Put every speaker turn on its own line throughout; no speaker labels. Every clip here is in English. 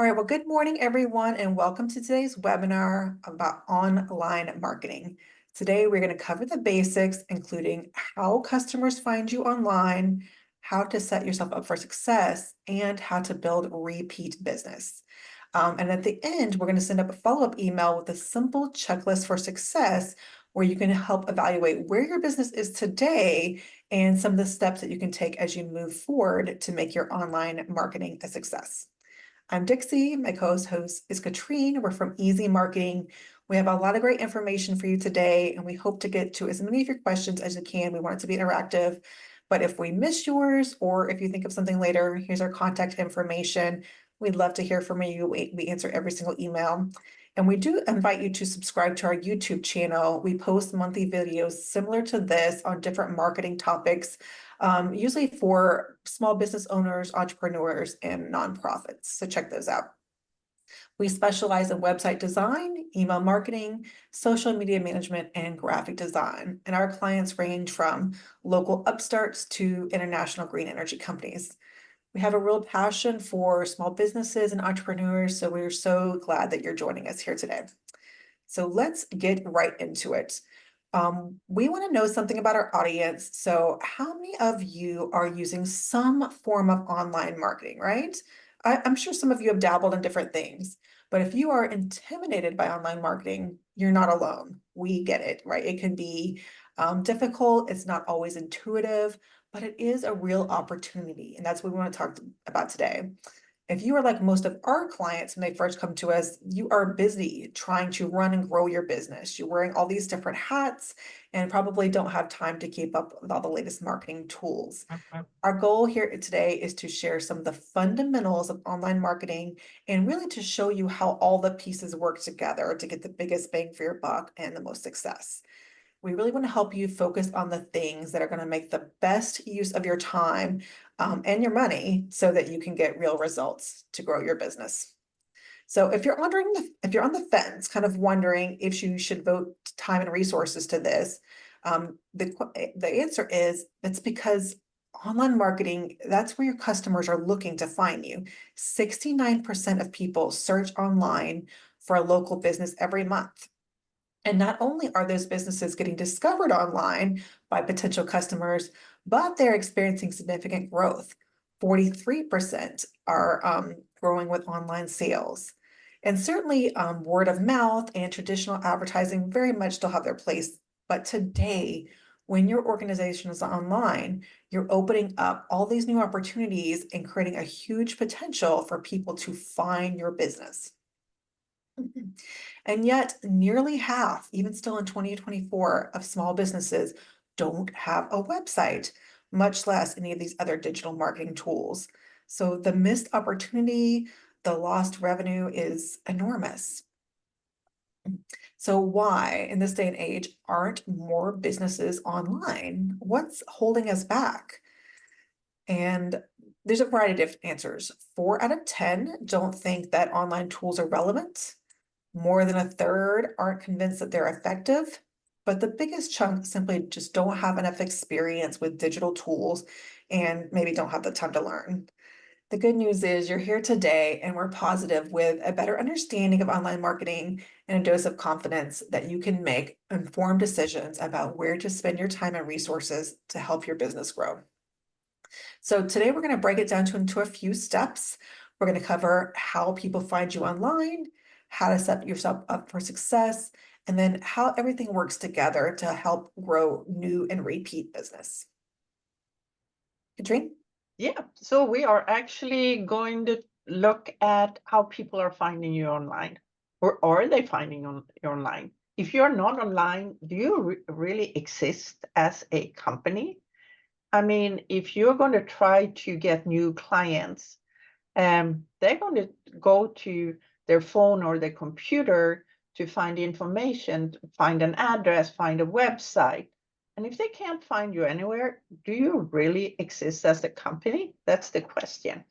All right, well, good morning, everyone, and welcome to today's webinar about online marketing. Today, we're going to cover the basics, including how customers find you online, how to set yourself up for success, and how to build repeat business. And at the end, we're going to send up a follow-up email with a simple checklist for success where you can help evaluate where your business is today and some of the steps that you can take as you move forward to make your online marketing a success. I'm Dixie. My co-host is Katrine. We're from Easy Marketing. We have a lot of great information for you today, and we hope to get to as many of your questions as you can. We want it to be interactive, but if we miss yours or if you think of something later, here's our contact information. We'd love to hear from you. We answer every single email. And we do invite you to subscribe to our YouTube channel. We post monthly videos similar to this on different marketing topics, usually for small business owners, entrepreneurs, and nonprofits. So check those out. We specialize in website design, email marketing, social media management, and graphic design. And our clients range from local upstarts to international green energy companies. We have a real passion for small businesses and entrepreneurs, so we're so glad that you're joining us here today. So let's get right into it. We want to know something about our audience. So how many of you are using some form of online marketing, right? I'm sure some of you have dabbled in different things, but if you are intimidated by online marketing, you're not alone. We get it, right? It can be difficult. It's not always intuitive, but it is a real opportunity. And that's what we want to talk about today. If you are like most of our clients when they first come to us, you are busy trying to run and grow your business. You're wearing all these different hats and probably don't have time to keep up with all the latest marketing tools. Our goal here today is to share some of the fundamentals of online marketing and really to show you how all the pieces work together to get the biggest bang for your buck and the most success. We really want to help you focus on the things that are going to make the best use of your time and your money so that you can get real results to grow your business. So if you're wondering, if you're on the fence, kind of wondering if you should devote time and resources to this, the answer is it's because online marketing, that's where your customers are looking to find you. 69% of people search online for a local business every month. And not only are those businesses getting discovered online by potential customers, but they're experiencing significant growth. 43% are growing with online sales. And certainly word of mouth and traditional advertising very much still have their place. But today, when your organization is online, you're opening up all these new opportunities and creating a huge potential for people to find your business. And yet nearly half, even still in 2024, of small businesses don't have a website, much less any of these other digital marketing tools. So the missed opportunity, the lost revenue is enormous. So why, in this day and age, aren't more businesses online? What's holding us back? And there's a variety of answers. 4 out of 10 don't think that online tools are relevant. More than a third aren't convinced that they're effective, but the biggest chunk simply just don't have enough experience with digital tools and maybe don't have the time to learn. The good news is you're here today and we're positive with a better understanding of online marketing and a dose of confidence that you can make informed decisions about where to spend your time and resources to help your business grow. So today we're going to break it down into a few steps. We're going to cover how people find you online, how to set yourself up for success, and then how everything works together to help grow new and repeat business. Katrine?
Yeah, so we are actually going to look at how people are finding you online, or are they finding you online? If you're not online, do you really exist as a company? I mean, if you're going to try to get new clients, they're going to go to their phone or their computer to find information, find an address, find a website. And if they can't find you anywhere, do you really exist as a company? That's the question.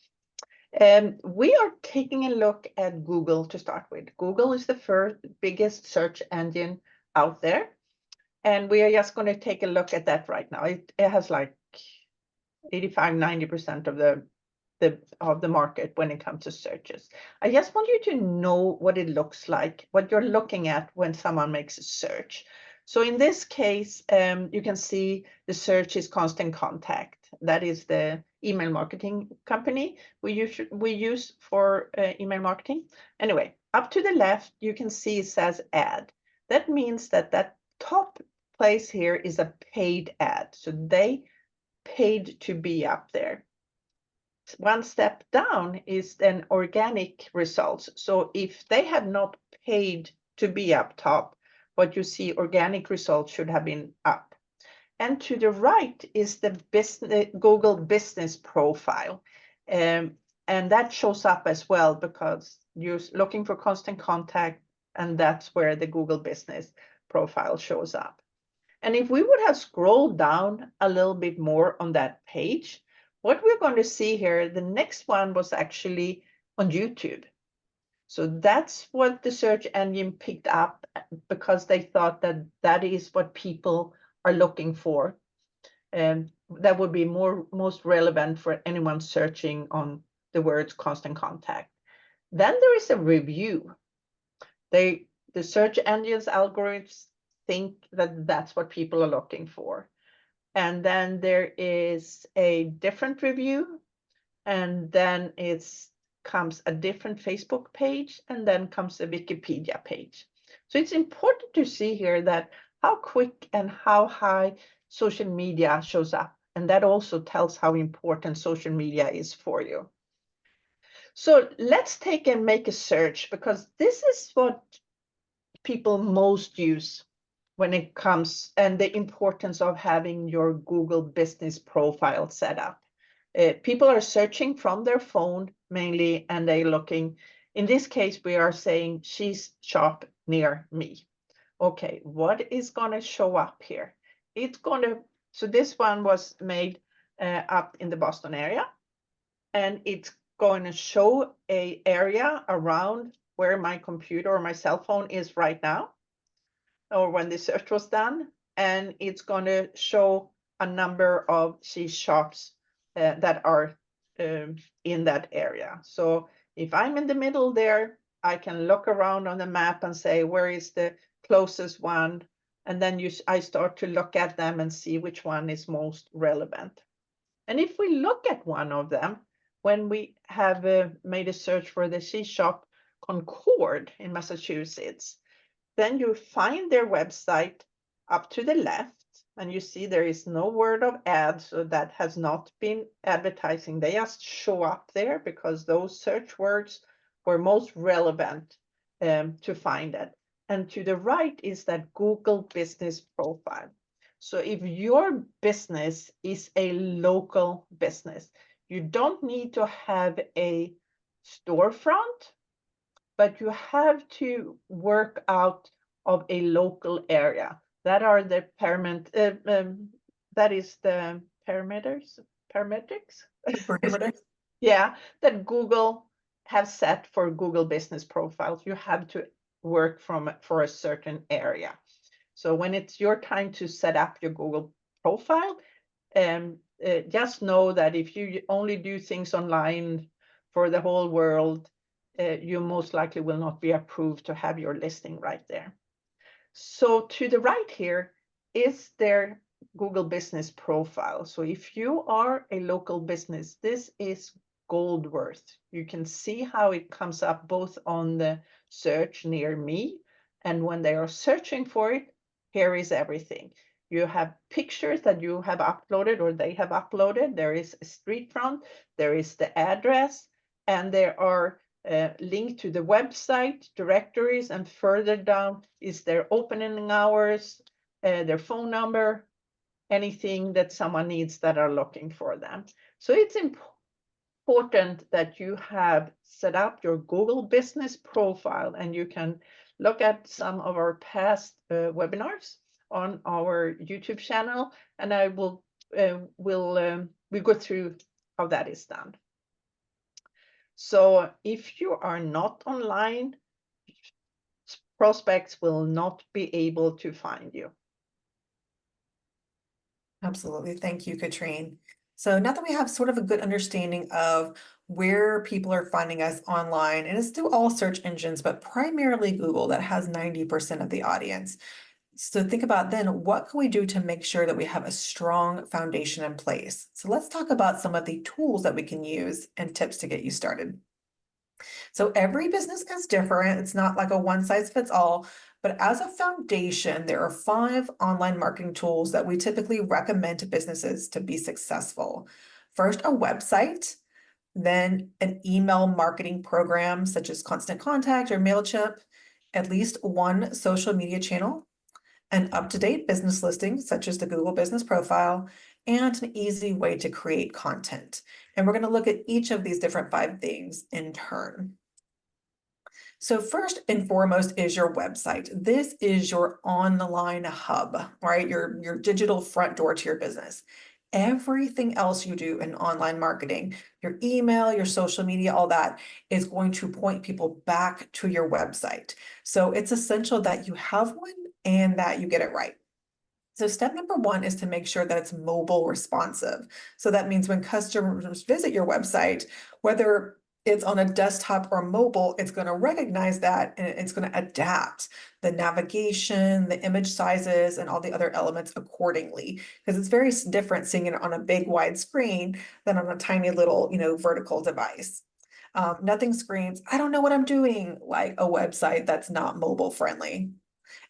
We are taking a look at Google to start with. Google is the biggest search engine out there. And we are just going to take a look at that right now. It has like 85, 90% of the the market when it comes to searches. I just want you to know what it looks like, what you're looking at when someone makes a search. So in this case, you can see the search is Constant Contact. That is the email marketing company we use for email marketing. Anyway, up to the left, you can see it says ad. That means that that top place here is a paid ad. So they paid to be up there. One step down is then organic results. So if they have not paid to be up top, what you see organic results should have been up. And to the right is the Google Business Profile. And that shows up as well because you're looking for Constant Contact, and that's where the Google Business Profile shows up. And if we would have scrolled down a little bit more on that page, what we're going to see here, the next one was actually on YouTube. So that's what the search engine picked up because they thought that that is what people are looking for. And that would be most relevant for anyone searching on the words Constant Contact. Then there is a review. The search engine's algorithms think that that's what people are looking for. And then there is a different review, and then comes a different Facebook page, and then comes a Wikipedia page. So it's important to see here that how quick and how high social media shows up. And that also tells how important social media is for you. So let's take and make a search, because this is what people most use when it comes, and the importance of having your Google Business Profile set up. People are searching from their phone mainly, and they're looking. In this case, we are saying she's shop near me. Okay, what is going to show up here? It's going to, so this one was made up in the Boston area, and it's going to show an area around where my computer or my cell phone is right now, or when the search was done, and it's going to show a number of she shops that are in that area. So if I'm in the middle there, I can look around on the map and say, where is the closest one? And then I start to look at them and see which one is most relevant. And if we look at one of them, when we have made a search for the She Shop Concord in Massachusetts, then you find their website up to the left, and you see there is no word of ad, so that has not been advertising. They just show up there because those search words were most relevant to find it. And to the right is that Google Business Profile. So if your business is a local business, you don't need to have a storefront, but you have to work out of a local area. That are the that is the parametrics.
Parameters.
Yeah, that Google have set for Google Business Profiles. You have to work for a certain area. So when it's your time to set up your Google profile, just know that if you only do things online for the whole world, you most likely will not be approved to have your listing right there. So to the right here is their Google Business Profile. So if you are a local business, this is gold worth. You can see how it comes up both on the search near me, and when they are searching for it, here is everything. You have pictures that you have uploaded or they have uploaded. There is a street front, there is the address, and there are linked to the website, directories, and further down is their opening hours, their phone number, anything that someone needs that are looking for them. So it's important that you have set up your Google Business Profile, and you can look at some of our past webinars on our YouTube channel, and I will we'll go through how that is done. So if you are not online, prospects will not be able to find you.
Absolutely. Thank you, Katrine. So now that we have sort of a good understanding of where people are finding us online, and it's through all search engines, but primarily Google that has 90% of the audience. So think about then what can we do to make sure that we have a strong foundation in place? So let's talk about some of the tools that we can use and tips to get you started. So every business is different. It's not like a one size fits all, but as a foundation, there are 5 online marketing tools that we typically recommend to businesses to be successful. First, a website, then an email marketing program such as Constant Contact or MailChimp, at least one social media channel, an up-to-date business listing such as the Google Business Profile, and an easy way to create content. And we're going to look at each of these different 5 things in turn. So first and foremost is your website. This is your online hub, right? Your digital front door to your business. Everything else you do in online marketing, your email, your social media, all that is going to point people back to your website. So it's essential that you have one and that you get it right. So step number 1 is to make sure that it's mobile responsive. So that means when customers visit your website, whether it's on a desktop or mobile, it's going to recognize that and it's going to adapt the navigation, the image sizes, and all the other elements accordingly. Because it's very different seeing it on a big wide screen than on a tiny little, vertical device. Nothing screams, I don't know what I'm doing, like a website that's not mobile friendly.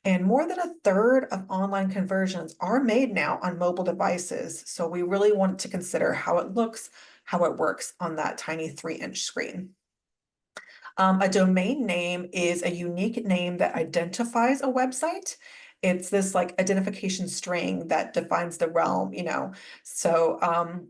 And more than a third of online conversions are made now on mobile devices. So we really want to consider how it looks, how it works on that tiny 3-inch screen. A domain name is a unique name that identifies a website. It's this like identification string that defines the realm. So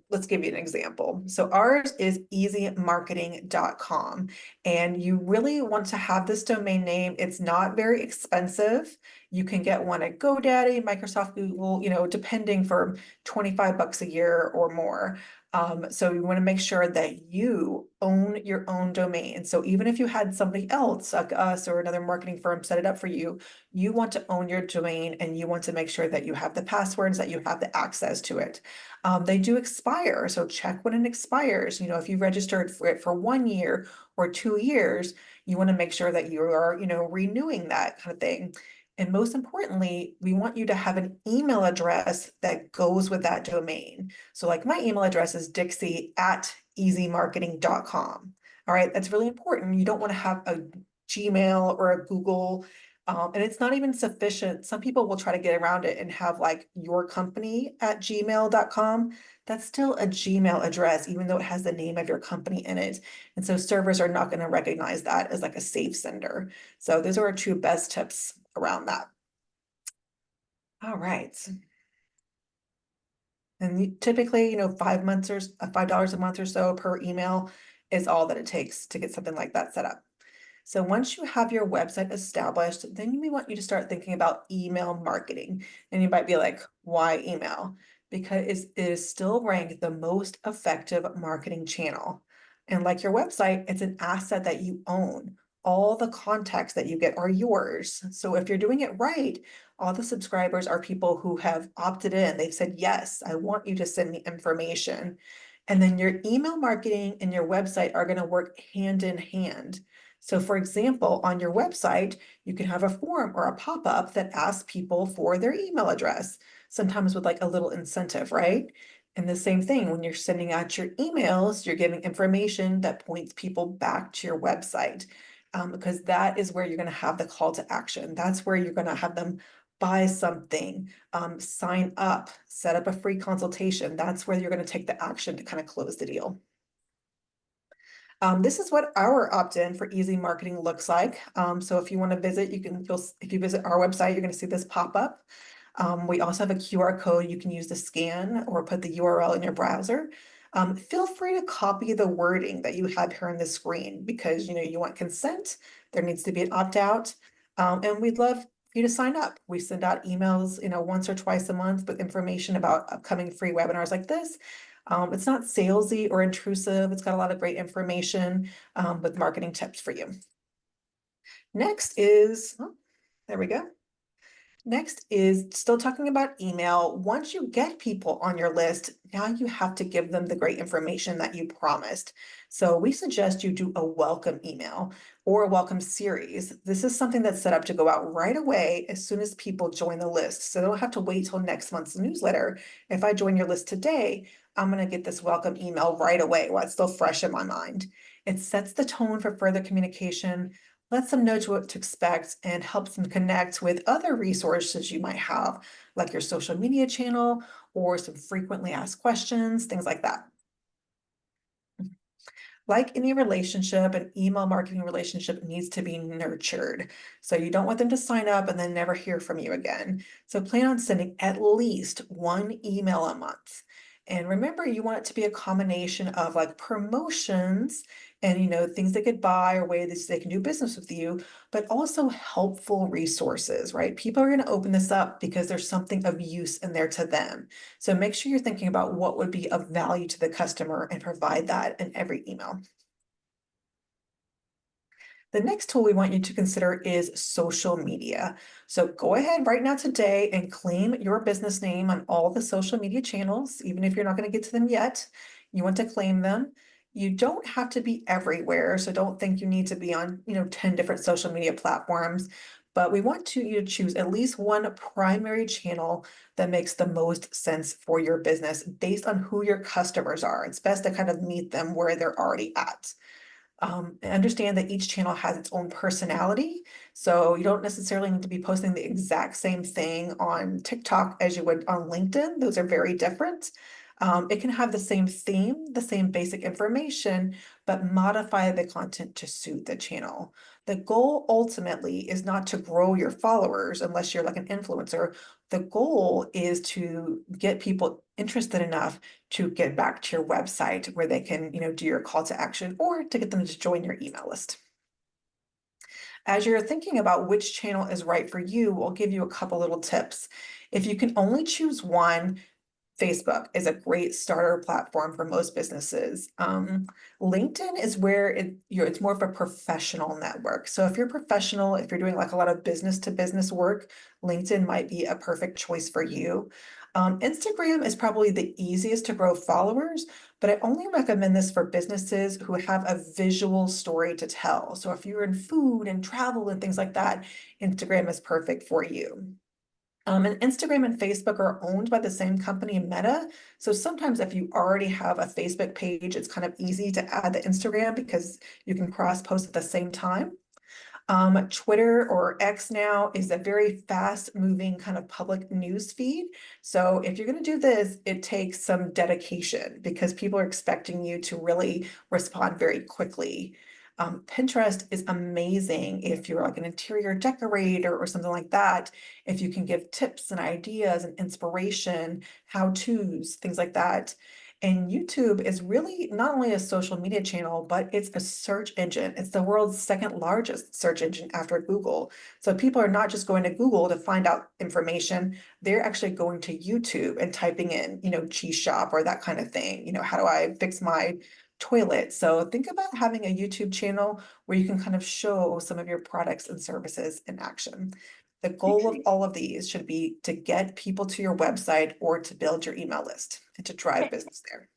let's give you an example. So ours is easymarketing.com, and you really want to have this domain name. It's not very expensive. You can get one at GoDaddy, Microsoft, Google, depending for $25 a year or more. So you want to make sure that you own your own domain. So even if you had somebody else, like us or another marketing firm, set it up for you, you want to own your domain and you want to make sure that you have the passwords, that you have the access to it. They do expire, so check when it expires. If you registered for it for 1 year or 2 years, you want to make sure that you are, renewing that kind of thing. And most importantly, we want you to have an email address that goes with that domain. So like my email address is dixie@easymarketing.com. All right, that's really important. You don't want to have a Gmail or a Google, and it's not even sufficient. Some people will try to get around it and have like your company at gmail.com. That's still a Gmail address, even though it has the name of your company in it. And so servers are not going to recognize that as like a safe sender. So those are our 2 best tips around that. All right. And typically, $5 a month or so per email is all that it takes to get something like that set up. So once you have your website established, then we want you to start thinking about email marketing. And you might be like, why email? Because it is still ranked the most effective marketing channel. And like your website, it's an asset that you own. All the contacts that you get are yours. So if you're doing it right, all the subscribers are people who have opted in. They've said, yes, I want you to send me information. And then your email marketing and your website are going to work hand in hand. So for example, on your website, you can have a form or a pop-up that asks people for their email address, sometimes with like a little incentive, right? And the same thing, when you're sending out your emails, you're giving information that points people back to your website, because that is where you're going to have the call to action. That's where you're going to have them buy something, sign up, set up a free consultation. That's where you're going to take the action to kind of close the deal. This is what our opt-in for Easy Marketing looks like. So if you want to visit, if you visit our website, you're going to see this pop up. We also have a QR code you can use to scan or put the URL in your browser. Feel free to copy the wording that you have here on the screen because you want consent. There needs to be an opt-out, and we'd love you to sign up. We send out emails, once or twice a month with information about upcoming free webinars like this. It's not salesy or intrusive. It's got a lot of great information with marketing tips for you. Next is, there we go. Next is still talking about email. Once you get people on your list, now you have to give them the great information that you promised. So we suggest you do a welcome email or a welcome series. This is something that's set up to go out right away as soon as people join the list. So they don't have to wait till next month's newsletter. If I join your list today, I'm going to get this welcome email right away while it's still fresh in my mind. It sets the tone for further communication, lets them know what to expect, and helps them connect with other resources you might have, like your social media channel or some frequently asked questions, things like that. Like any relationship, an email marketing relationship needs to be nurtured. So you don't want them to sign up and then never hear from you again. So plan on sending at least one email a month. And remember, you want it to be a combination of like promotions and things they could buy or ways they can do business with you, but also helpful resources, right? People are going to open this up because there's something of use in there to them. So make sure you're thinking about what would be of value to the customer and provide that in every email. The next tool we want you to consider is social media. So go ahead right now today and claim your business name on all the social media channels, even if you're not going to get to them yet. You want to claim them. You don't have to be everywhere, so don't think you need to be on, 10 different social media platforms. But we want you to choose at least one primary channel that makes the most sense for your business based on who your customers are. It's best to kind of meet them where they're already at. And understand that each channel has its own personality. So you don't necessarily need to be posting the exact same thing on TikTok as you would on LinkedIn. Those are very different. It can have the same theme, the same basic information, but modify the content to suit the channel. The goal ultimately is not to grow your followers unless you're like an influencer. The goal is to get people interested enough to get back to your website where they can, do your call to action or to get them to join your email list. As you're thinking about which channel is right for you, I'll give you a couple little tips. If you can only choose one, Facebook is a great starter platform for most businesses. LinkedIn is where it's more of a professional network. So if you're professional, if you're doing like a lot of business to business work, LinkedIn might be a perfect choice for you. Instagram is probably the easiest to grow followers, but I only recommend this for businesses who have a visual story to tell. So if you're in food and travel and things like that, Instagram is perfect for you. And Instagram and Facebook are owned by the same company, Meta. So sometimes if you already have a Facebook page, it's kind of easy to add the Instagram because you can cross post at the same time. Twitter or X now is a very fast moving kind of public news feed. So if you're going to do this, it takes some dedication because people are expecting you to really respond very quickly. Pinterest is amazing if you're like an interior decorator or something like that. If you can give tips and ideas and inspiration, how-tos, things like that. And YouTube is really not only a social media channel, but it's a search engine. It's the world's second largest search engine after Google. So people are not just going to Google to find out information. They're actually going to YouTube and typing in, cheese shop or that kind of thing. How do I fix my toilet? So think about having a YouTube channel where you can kind of show some of your products and services in action. The goal of
Dixie,
all of these should be to get people to your website or to build your email list and to drive
can,
business there.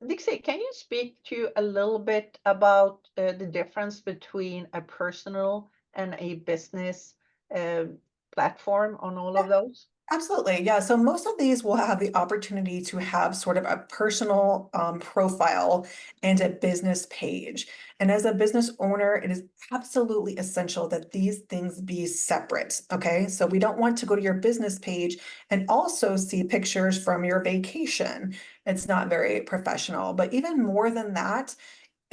Dixie, can you speak to a little bit about the difference between a personal and a business uh, platform on all of those?
Absolutely. Yeah. So most of these will have the opportunity to have sort of a personal profile and a business page. And as a business owner, it is absolutely essential that these things be separate. Okay. So we don't want to go to your business page and also see pictures from your vacation. It's not very professional. But even more than that,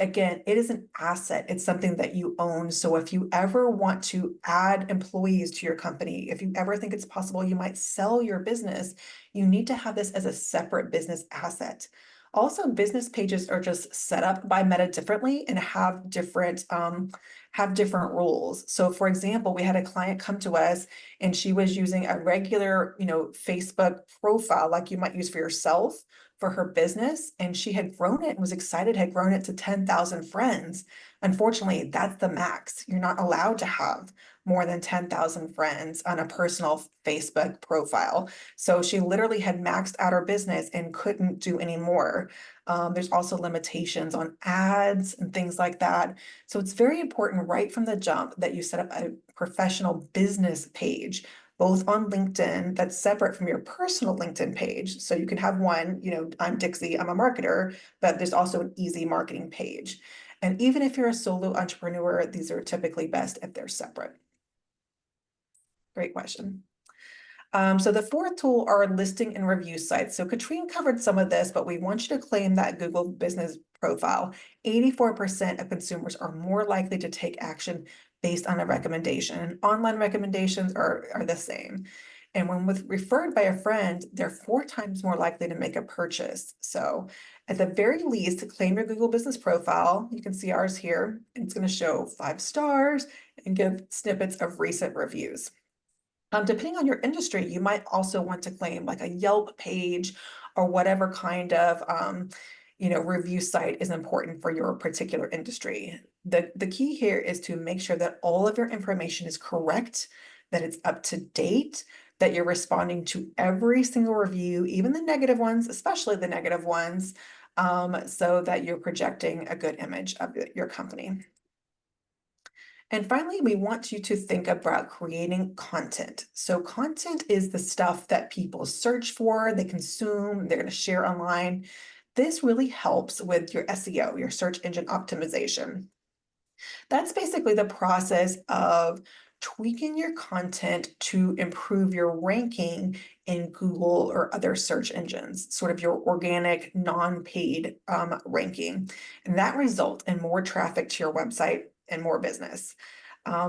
again, it is an asset. It's something that you own. So if you ever want to add employees to your company, if you ever think it's possible you might sell your business, you need to have this as a separate business asset. Also, business pages are just set up by Meta differently and have different have different rules. So for example, we had a client come to us and she was using a regular, Facebook profile like you might use for yourself for her business. And she had grown it and was excited, had grown it to 10,000 friends. Unfortunately, that's the max. You're not allowed to have more than 10,000 friends on a personal Facebook profile. So she literally had maxed out her business and couldn't do any more. There's also limitations on ads and things like that. So it's very important right from the jump that you set up a professional business page, both on LinkedIn that's separate from your personal LinkedIn page. So you can have one, I'm Dixie, I'm a marketer, but there's also an easy marketing page. And even if you're a solo entrepreneur, these are typically best if they're separate. Great question. So the fourth tool are listing and review sites. So Katrine covered some of this, but we want you to claim that Google Business Profile. 84% of consumers are more likely to take action based on a recommendation. Online recommendations are the same. And when referred by a friend, they're 4 times more likely to make a purchase. So at the very least, claim your Google Business Profile. You can see ours here. It's going to show 5 stars and give snippets of recent reviews. Depending on your industry, you might also want to claim like a Yelp page or whatever kind of review site is important for your particular industry. The key here is to make sure that all of your information is correct, that it's up to date, that you're responding to every single review, even the negative ones, especially the negative ones, so that you're projecting a good image of your company. And finally, we want you to think about creating content. So content is the stuff that people search for, they consume, they're going to share online. This really helps with your SEO, your search engine optimization. That's basically the process of tweaking your content to improve your ranking in Google or other search engines, sort of your organic, non-paid ranking. And that results in more traffic to your website and more business.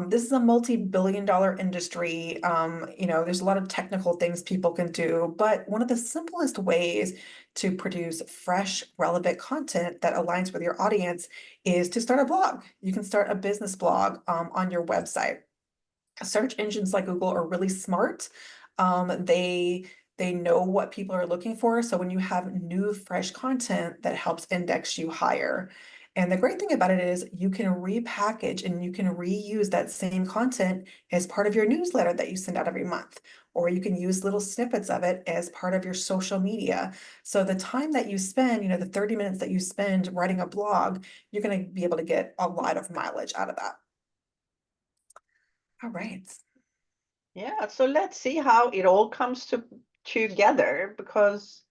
This is a multi-billion-dollar industry. There's a lot of technical things people can do, but one of the simplest ways to produce fresh, relevant content that aligns with your audience is to start a blog. You can start a business blog on your website. Search engines like Google are really smart. They know what people are looking for. So when you have new, fresh content, that helps index you higher. And the great thing about it is you can repackage and you can reuse that same content as part of your newsletter that you send out every month, or you can use little snippets of it as part of your social media. So the time that you spend, the 30 minutes that you spend writing a blog, you're going to be able to get a lot of mileage out of that. All right.
Yeah, so let's see how it all comes together, because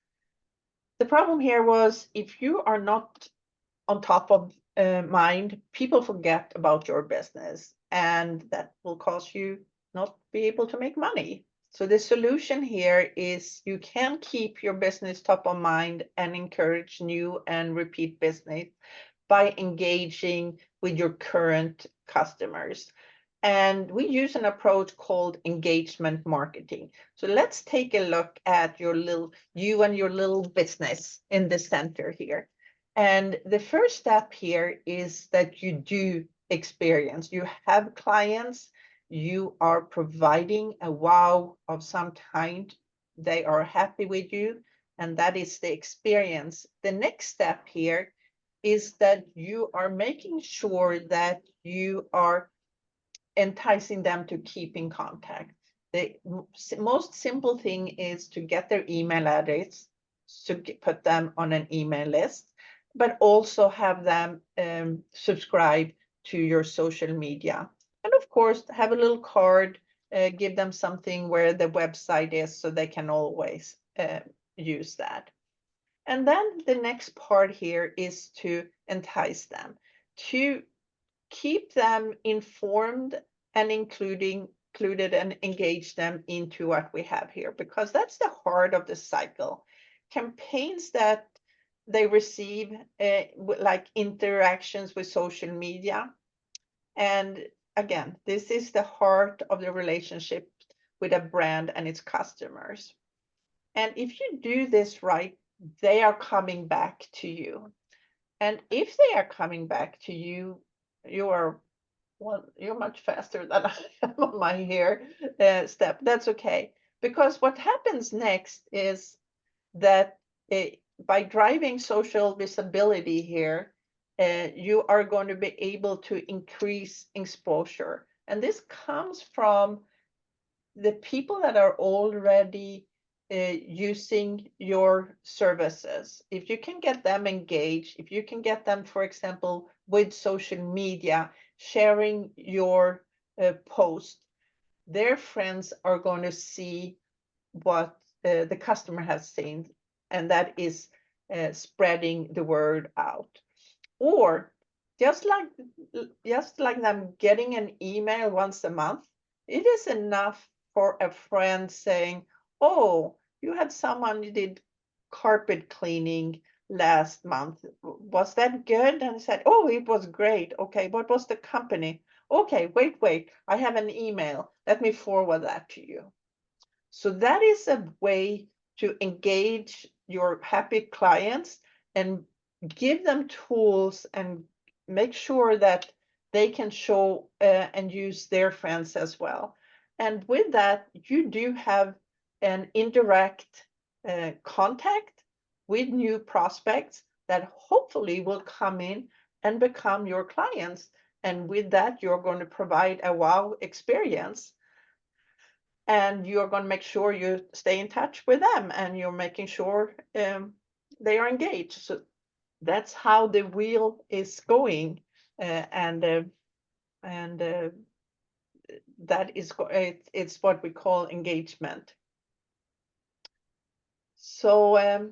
the problem here was if you are not on top of mind, people forget about your business, and that will cause you not be able to make money. So the solution here is you can keep your business top of mind and encourage new and repeat business by engaging with your current customers. And we use an approach called engagement marketing. So let's take a look at you and your little business in the center here. And the first step here is that you do experience. You have clients, you are providing a wow of some kind. They are happy with you, and that is the experience. The next step here is that you are making sure that you are enticing them to keep in contact. The most simple thing is to get their email address, to put them on an email list, but also have them subscribe to your social media. And of course, have a little card, give them something where the website is so they can always use that. And then the next part here is to entice them, to keep them informed and included and engage them into what we have here, because that's the heart of the cycle. Campaigns that they receive like interactions with social media. And again, this is the heart of the relationship with a brand and its customers. And if you do this right, they are coming back to you. And if they are coming back to you, you are Well, you're much faster than I am on my hair step. That's okay. Because what happens next is that by driving social visibility here, you are going to be able to increase exposure. And this comes from the people that are already using your services. If you can get them engaged, if you can get them, for example, with social media, sharing your post, their friends are going to see what the customer has seen, and that is spreading the word out. Or just like them getting an email once a month, it is enough for a friend saying, "Oh, you had someone you did carpet cleaning last month. Was that good?" And I said, "Oh, it was great. Okay, what was the company? Okay, wait, I have an email. Let me forward that to you." So that is a way to engage your happy clients and give them tools and make sure that they can show and use their friends as well. And with that, you do have an indirect contact with new prospects that hopefully will come in and become your clients. And with that, you're going to provide a wow experience, and you're going to make sure you stay in touch with them, and you're making sure they are engaged. So that's how the wheel is going, and that is it's what we call engagement. So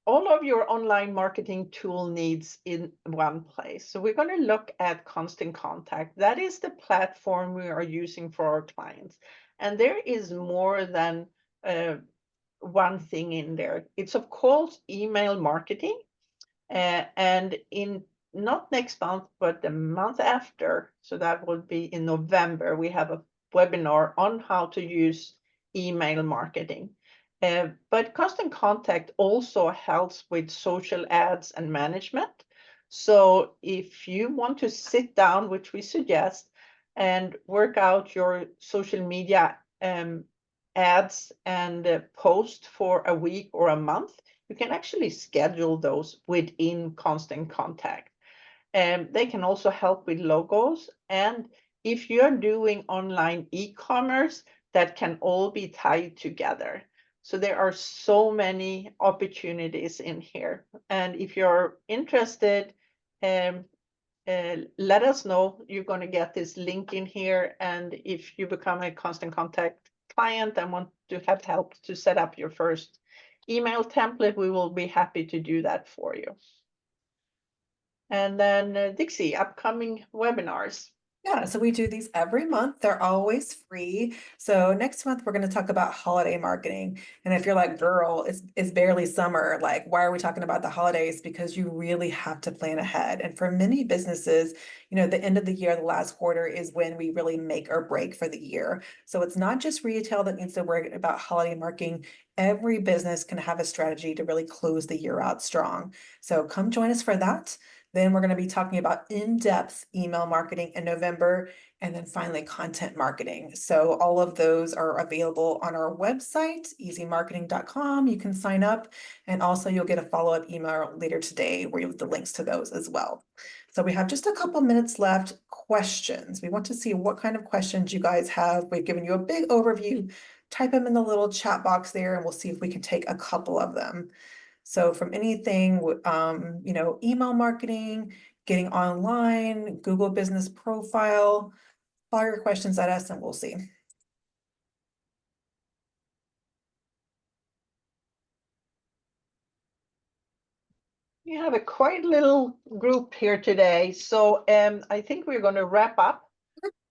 all of your online marketing tool needs in one place. So we're going to look at Constant Contact. That is the platform we are using for our clients. And there is more than one thing in there. It's of course email marketing. And in not next month, but the month after, so that would be in November, we have a webinar on how to use email marketing. But Constant Contact also helps with social ads and management. So if you want to sit down, which we suggest, and work out your social media ads and post for a week or a month, you can actually schedule those within Constant Contact. They can also help with logos. And if you're doing online e-commerce, that can all be tied together. So there are so many opportunities in here. And if you're interested, let us know. You're going to get this link in here. And if you become a Constant Contact client and want to have help to set up your first email template, we will be happy to do that for you. And then Dixie, upcoming webinars.
Yeah, so we do these every month. They're always free. So next month we're going to talk about holiday marketing. And if you're like, girl, it's barely summer, like why are we talking about the holidays? Because you really have to plan ahead. And for many businesses, the end of the year, the last quarter is when we really make or break for the year. So it's not just retail that needs to worry about holiday marketing. Every business can have a strategy to really close the year out strong. So come join us for that. Then we're going to be talking about in-depth email marketing in November, and then finally content marketing. So all of those are available on our website, easymarketing.com. You can sign up, and also you'll get a follow-up email later today where you'll have the links to those as well. So we have just a couple minutes left. Questions. We want to see what kind of questions you guys have. We've given you a big overview. Type them in the little chat box there, and we'll see if we can take a couple of them. So from anything, email marketing, getting online, Google Business Profile, fire your questions at us and we'll see.
We have a quite little group here today. So I think we're going to wrap up.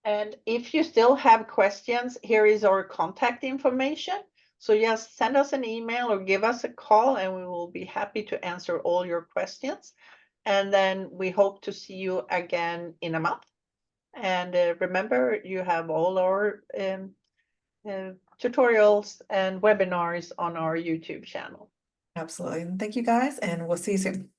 And if you still have questions, here is our contact information. So just send us an email or give us a call, and we will be happy to answer all your questions. And then we hope to see you again in a month. And remember, you have all our tutorials and webinars on our YouTube channel.
Absolutely. Thank you guys, and we'll see you soon.